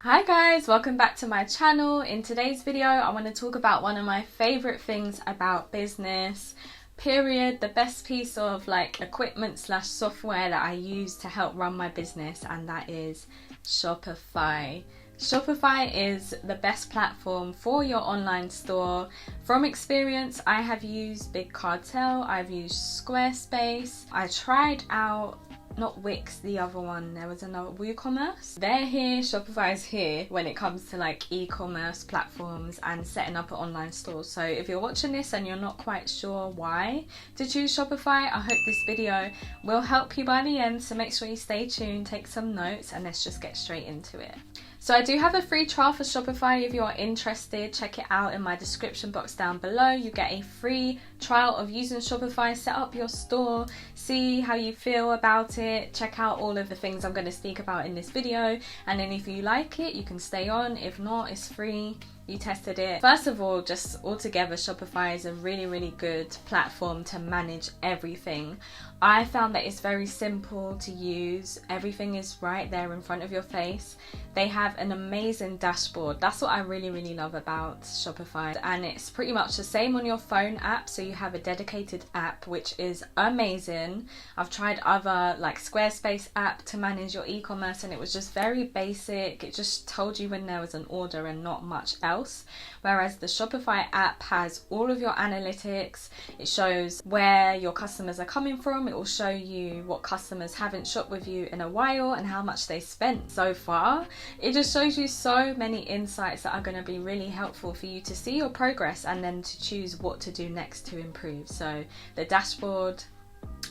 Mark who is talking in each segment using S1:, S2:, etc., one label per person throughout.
S1: Hi guys, welcome back to my channel. In today's video I want to talk about one of my favorite things about business, period. The best piece of equipment slash software that I use to help run my business, and that is Shopify. Shopify is the best platform for your online store. From experience, I have used Big Cartel, I've used Squarespace, I tried out not Wix, the other one, there was another, WooCommerce. They're here, Shopify is here when it comes to e-commerce platforms and setting up an online store. So if you're watching this and you're not quite sure why to choose Shopify, I hope this video will help you by the end. So make sure you stay tuned, take some notes, and let's just get straight into it. So I do have a free trial for Shopify. If you are interested, check it out in my description box down below. You get a free trial of using Shopify. Set up your store, see how you feel about it, check out all of the things I'm going to speak about in this video, and then if you like it, you can stay on. If not, it's free. You tested it. First of all, just altogether, Shopify is a really good platform to manage everything. I found that it's very simple to use. Everything is right there in front of your face. They have an amazing dashboard. That's what I really love about Shopify, and it's pretty much the same on your phone app. So you have a dedicated app, which is amazing. I've tried other Squarespace app to manage your e-commerce, and it was just very basic. It just told you when there was an order and not much else. Whereas the Shopify app has all of your analytics. It shows where your customers are coming from. It will show you what customers haven't shopped with you in a while and how much they spent so far. It just shows you so many insights that are going to be really helpful for you to see your progress and then to choose what to do next to improve. So the dashboard,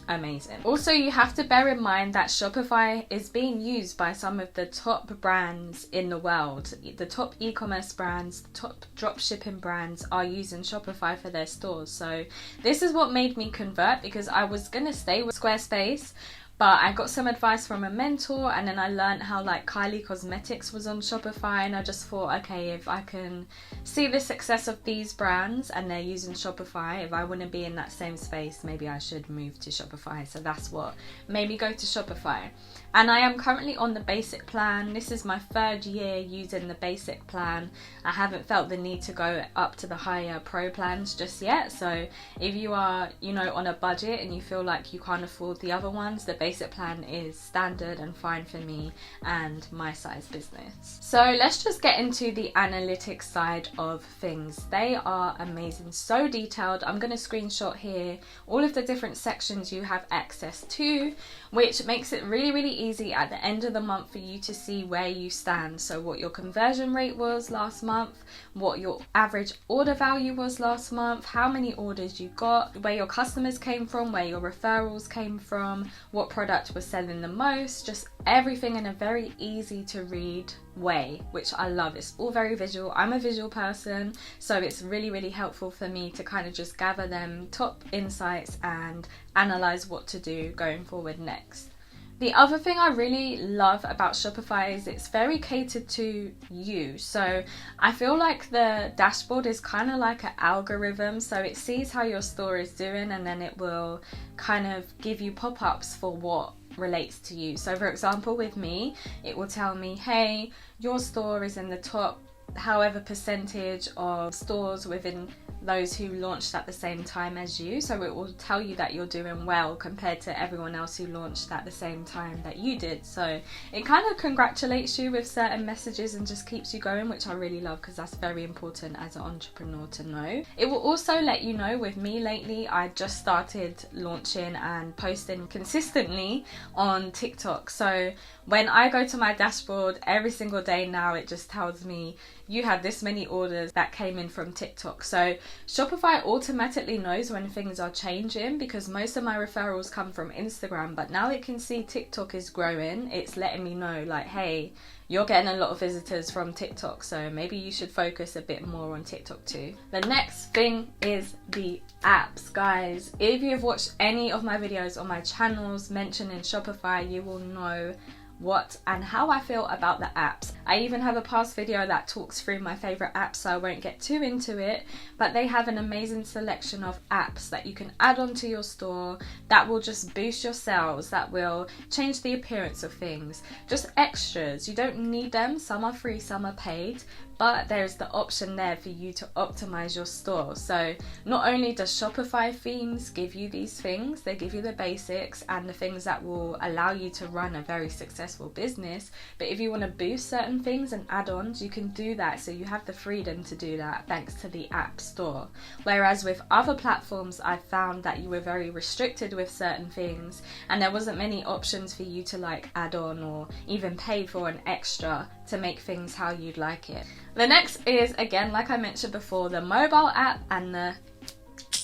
S1: amazing. Also, you have to bear in mind that Shopify is being used by some of the top brands in the world. The top e-commerce brands, the top drop shipping brands are using Shopify for their stores. So this is what made me convert, because I was gonna stay with Squarespace, but I got some advice from a mentor, and then I learned how Kylie Cosmetics was on Shopify, and I just thought, okay, if I can see the success of these brands and they're using Shopify, if I want to be in that same space, maybe I should move to Shopify. So that's what made me go to Shopify. And I am currently on the basic plan. This is my third year using the basic plan. I haven't felt the need to go up to the higher pro plans just yet. So if you are, on a budget and you feel like you can't afford the other ones, the basic plan is standard and fine for me and my size business. So let's just get into the analytics side of things. They are amazing, so detailed. I'm going to screenshot here all of the different sections you have access to, which makes it really easy at the end of the month for you to see where you stand. So what your conversion rate was last month, what your average order value was last month, how many orders you got, where your customers came from, where your referrals came from, what product was selling the most, just everything in a very easy to read way, which I love. It's all very visual. I'm a visual person, so it's really helpful for me to kind of just gather them top insights and analyze what to do going forward next. The other thing I really love about Shopify is it's very catered to you. So I feel like the dashboard is kind of like an algorithm. So it sees how your store is doing, and then it will kind of give you pop-ups for what relates to you. So for example, with me, it will tell me, hey, your store is in the top however percentage of stores within those who launched at the same time as you. So it will tell you that you're doing well compared to everyone else who launched at the same time that you did. So it kind of congratulates you with certain messages and just keeps you going, which I really love, because that's very important as an entrepreneur to know. It will also let you know, with me lately, I just started launching and posting consistently on TikTok. So when I go to my dashboard every single day now, it just tells me you had this many orders that came in from TikTok. So Shopify automatically knows when things are changing, because most of my referrals come from Instagram, but now it can see TikTok is growing. It's letting me know hey, you're getting a lot of visitors from TikTok, so maybe you should focus a bit more on TikTok too. The next thing is the apps, guys. If you've watched any of my videos on my channels mentioning Shopify, you will know what and how I feel about the apps. I even have a past video that talks through my favorite apps, so I won't get too into it, but they have an amazing selection of apps that you can add onto your store that will just boost your sales, that will change the appearance of things, just extras. You don't need them. Some are free, some are paid, but there's the option there for you to optimize your store. So not only does Shopify themes give you these things, they give you the basics and the things that will allow you to run a very successful business, but if you want to boost certain things and add-ons, you can do that. So you have the freedom to do that thanks to the App Store. Whereas with other platforms, I found that you were very restricted with certain things and there wasn't many options for you to like add on or even pay for an extra to make things how you'd like it. The next is, again, like I mentioned before, the mobile app and the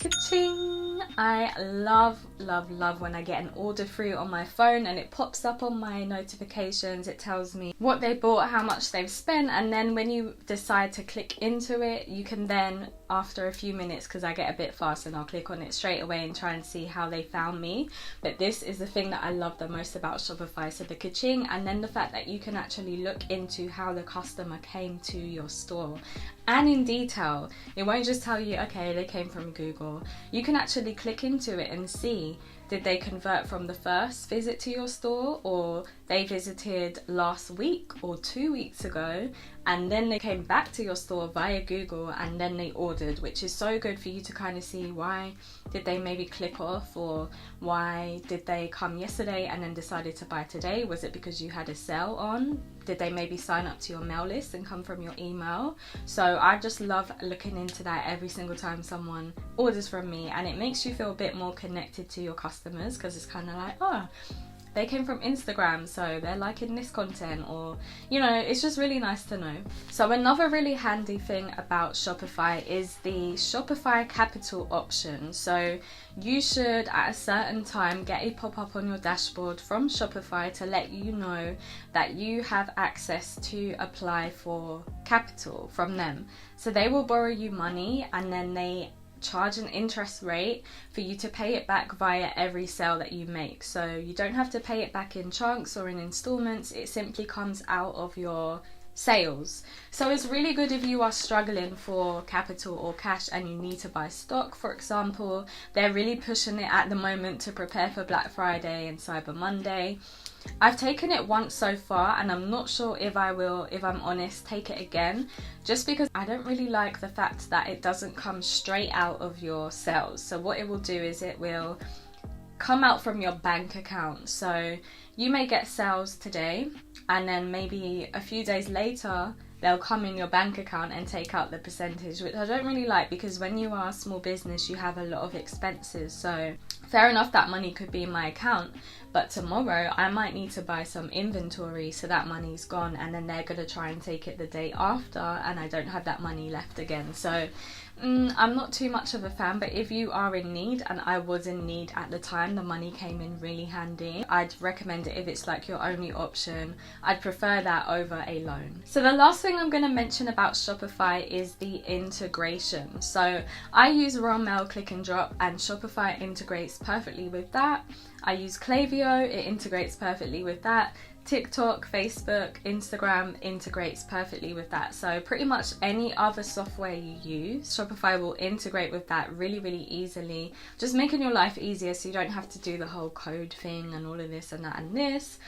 S1: ka-ching. I love when I get an order through on my phone and it pops up on my notifications. It tells me what they bought, how much they've spent, and then when you decide to click into it, you can then, after a few minutes, because I get a bit fast and I'll click on it straight away and try and see how they found me. But this is the thing that I love the most about Shopify, so the ka-ching, and then the fact that you can actually look into how the customer came to your store and in detail. It won't just tell you, okay, they came from Google. You can actually click into it and see, did they convert from the first visit to your store, or they visited last week or 2 weeks ago and then they came back to your store via Google and then they ordered, which is so good for you to kind of see why did they maybe click off, or why did they come yesterday and then decided to buy today? Was it because you had a sale on? Did they maybe sign up to your mail list and come from your email? So I just love looking into that every single time someone orders from me, and it makes you feel a bit more connected to your customers because it's kind of like, oh, they came from Instagram, so they're liking this content, or, you know, it's just really nice to know. So another really handy thing about Shopify is the Shopify Capital option. So you should at a certain time get a pop-up on your dashboard from Shopify to let you know that you have access to apply for capital from them. So they will borrow you money and then they charge an interest rate for you to pay it back via every sale that you make. So you don't have to pay it back in chunks or in installments. It simply comes out of your sales. So it's really good if you are struggling for capital or cash and you need to buy stock, for example. They're really pushing it at the moment to prepare for Black Friday and Cyber Monday. I've taken it once so far and I'm not sure if I will, if I'm honest, take it again, just because I don't really like the fact that it doesn't come straight out of your sales. So what it will do is it will come out from your bank account. So you may get sales today and then maybe a few days later they'll come in your bank account and take out the percentage, which I don't really like, because when you are a small business you have a lot of expenses. So fair enough, that money could be in my account, but tomorrow I might need to buy some inventory, so that money's gone, and then they're going to try and take it the day after and I don't have that money left again. So I'm not too much of a fan, but if you are in need, and I was in need at the time, the money came in really handy. I'd recommend it if it's like your only option. I'd prefer that over a loan. So the last thing I'm going to mention about Shopify is the integration. So I use Raw Mail Click and Drop and Shopify integrates perfectly with that. I use Klaviyo, it integrates perfectly with that. TikTok, Facebook, Instagram integrates perfectly with that. So pretty much any other software you use, Shopify will integrate with that really, really easily, just making your life easier so you don't have to do the whole code thing and all of this and that and this.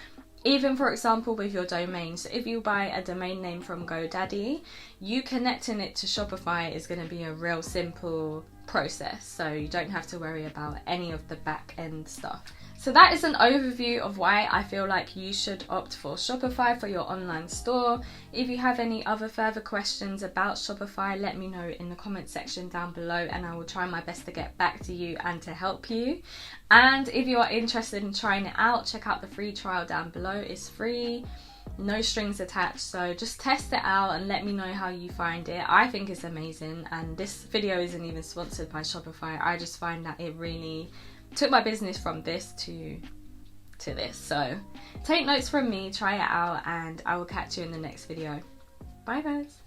S1: Even, for example, with your domain. So if you buy a domain name from GoDaddy, you connecting it to Shopify is going to be a real simple process. So you don't have to worry about any of the back end stuff. So that is an overview of why I feel like you should opt for Shopify for your online store. If you have any other further questions about Shopify, let me know in the comment section down below and I will try my best to get back to you and to help you. And if you are interested in trying it out, check out the free trial down below. It's free, no strings attached, so just test it out and let me know how you find it. I think it's amazing, and this video isn't even sponsored by Shopify. I just find that it really took my business from this to this. So take notes from me, try it out, and I will catch you in the next video. Bye guys.